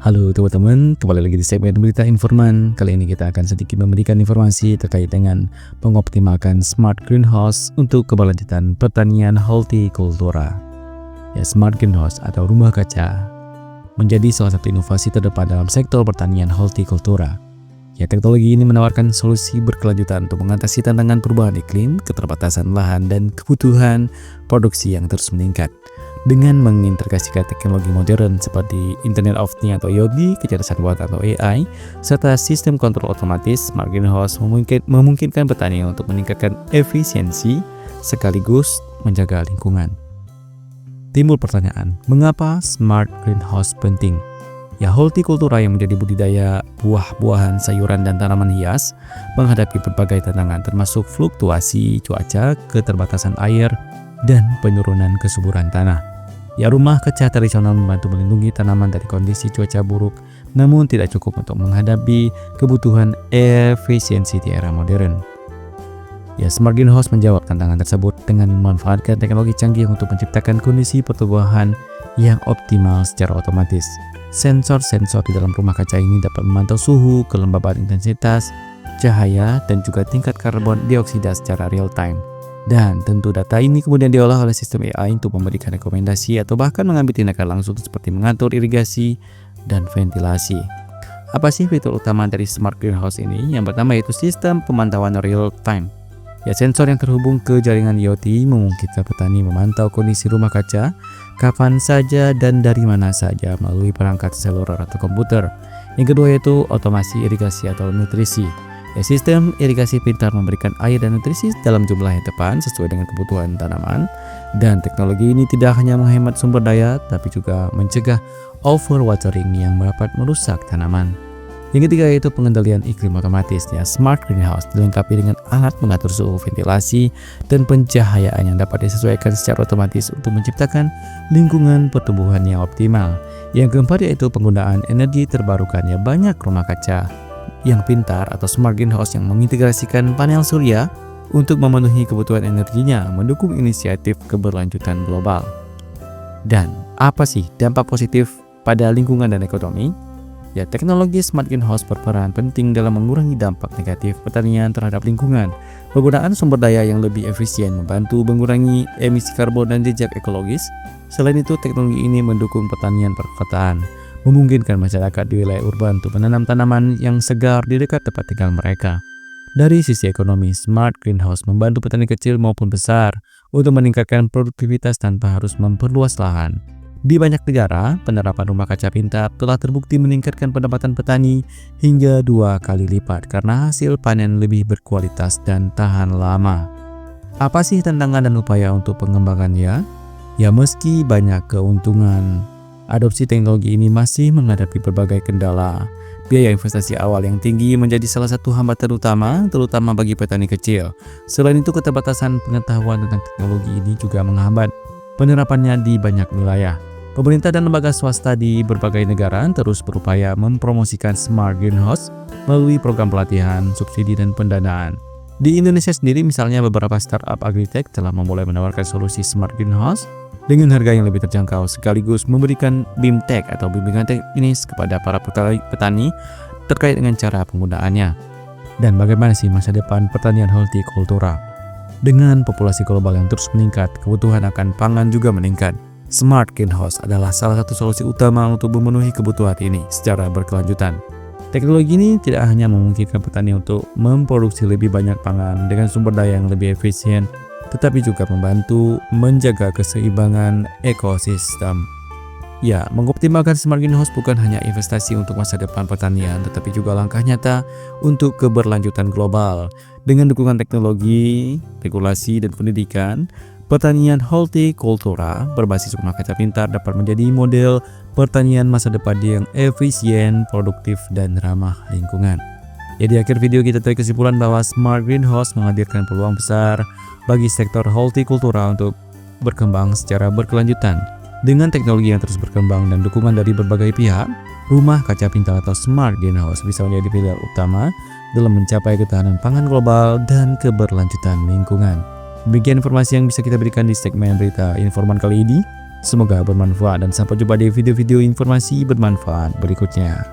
Halo teman-teman, kembali lagi di segmen Berita Informan. Kali ini kita akan sedikit memberikan informasi terkait dengan mengoptimalkan smart greenhouse untuk keberlanjutan pertanian hortikultura. Ya, smart greenhouse atau rumah kaca menjadi salah satu inovasi terdepan dalam sektor pertanian hortikultura. Ya, teknologi ini menawarkan solusi berkelanjutan untuk mengatasi tantangan perubahan iklim, keterbatasan lahan, dan kebutuhan produksi yang terus meningkat. Dengan mengintegrasikan teknologi modern seperti Internet of Things atau IoT, kecerdasan buatan atau AI, serta sistem kontrol otomatis, smart greenhouse memungkinkan petani untuk meningkatkan efisiensi sekaligus menjaga lingkungan. Timbul pertanyaan, mengapa smart greenhouse penting? Ya, hortikultura yang menjadi budidaya buah-buahan, sayuran, dan tanaman hias menghadapi berbagai tantangan termasuk fluktuasi cuaca, keterbatasan air, dan penurunan kesuburan tanah. Ya, rumah kaca tradisional membantu melindungi tanaman dari kondisi cuaca buruk, namun tidak cukup untuk menghadapi kebutuhan efisiensi di era modern. Ya, smart greenhouse menjawab tantangan tersebut dengan memanfaatkan teknologi canggih untuk menciptakan kondisi pertumbuhan yang optimal secara otomatis. Sensor-sensor di dalam rumah kaca ini dapat memantau suhu, kelembaban intensitas, cahaya, dan juga tingkat karbon dioksida secara real time. Dan tentu data ini kemudian diolah oleh sistem AI untuk memberikan rekomendasi atau bahkan mengambil tindakan langsung seperti mengatur irigasi dan ventilasi. Apa sih fitur utama dari smart greenhouse ini? Yang pertama yaitu sistem pemantauan real time. Ya, sensor yang terhubung ke jaringan IoT memungkinkan petani memantau kondisi rumah kaca kapan saja dan dari mana saja melalui perangkat seluler atau komputer. Yang kedua yaitu otomasi irigasi atau nutrisi. Ya, sistem irigasi pintar memberikan air dan nutrisi dalam jumlah yang tepat sesuai dengan kebutuhan tanaman. Dan teknologi ini tidak hanya menghemat sumber daya, tapi juga mencegah overwatering yang dapat merusak tanaman. Yang ketiga yaitu pengendalian iklim otomatis. Ya, smart greenhouse dilengkapi dengan alat mengatur suhu, ventilasi, dan pencahayaan yang dapat disesuaikan secara otomatis untuk menciptakan lingkungan pertumbuhan yang optimal. Yang keempat yaitu penggunaan energi terbarukan. Ya, banyak rumah kaca yang pintar atau smart greenhouse yang mengintegrasikan panel surya untuk memenuhi kebutuhan energinya, mendukung inisiatif keberlanjutan global. Dan apa sih dampak positif pada lingkungan dan ekonomi? Ya, teknologi smart greenhouse berperan penting dalam mengurangi dampak negatif pertanian terhadap lingkungan. Penggunaan sumber daya yang lebih efisien membantu mengurangi emisi karbon dan jejak ekologis. Selain itu, teknologi ini mendukung pertanian perkotaan, memungkinkan masyarakat di wilayah urban untuk menanam tanaman yang segar di dekat tempat tinggal mereka. Dari sisi ekonomi, smart greenhouse membantu petani kecil maupun besar untuk meningkatkan produktivitas tanpa harus memperluas lahan. Di banyak negara, penerapan rumah kaca pintar telah terbukti meningkatkan pendapatan petani hingga 2 kali lipat karena hasil panen lebih berkualitas dan tahan lama. Apa sih tantangan dan upaya untuk pengembangannya? Ya, meski banyak keuntungan, adopsi teknologi ini masih menghadapi berbagai kendala. Biaya investasi awal yang tinggi menjadi salah satu hambatan utama, terutama bagi petani kecil. Selain itu, keterbatasan pengetahuan tentang teknologi ini juga menghambat penerapannya di banyak wilayah. Pemerintah dan lembaga swasta di berbagai negara terus berupaya mempromosikan smart greenhouse melalui program pelatihan, subsidi, dan pendanaan. Di Indonesia sendiri misalnya beberapa startup agritech telah memulai menawarkan solusi smart greenhouse dengan harga yang lebih terjangkau sekaligus memberikan BIMTech atau bimbingan teknis kepada para petani terkait dengan cara penggunaannya. Dan bagaimana sih masa depan pertanian hortikultura? Dengan populasi global yang terus meningkat, kebutuhan akan pangan juga meningkat. Smart greenhouse adalah salah satu solusi utama untuk memenuhi kebutuhan ini secara berkelanjutan. Teknologi ini tidak hanya memungkinkan petani untuk memproduksi lebih banyak pangan dengan sumber daya yang lebih efisien, tetapi juga membantu menjaga keseimbangan ekosistem. Ya, mengoptimalkan smart greenhouse bukan hanya investasi untuk masa depan pertanian, tetapi juga langkah nyata untuk keberlanjutan global. Dengan dukungan teknologi, regulasi, dan pendidikan, pertanian hortikultura berbasis rumah kaca pintar dapat menjadi model pertanian masa depan yang efisien, produktif, dan ramah lingkungan. Ya, di akhir video kita tarik kesimpulan bahwa smart greenhouse menghadirkan peluang besar bagi sektor hortikultura untuk berkembang secara berkelanjutan. Dengan teknologi yang terus berkembang dan dukungan dari berbagai pihak, rumah kaca pintar atau smart greenhouse bisa menjadi pilihan utama dalam mencapai ketahanan pangan global dan keberlanjutan lingkungan. Demikian informasi yang bisa kita berikan di segmen berita informan kali ini. Semoga bermanfaat dan sampai jumpa di video-video informasi bermanfaat berikutnya.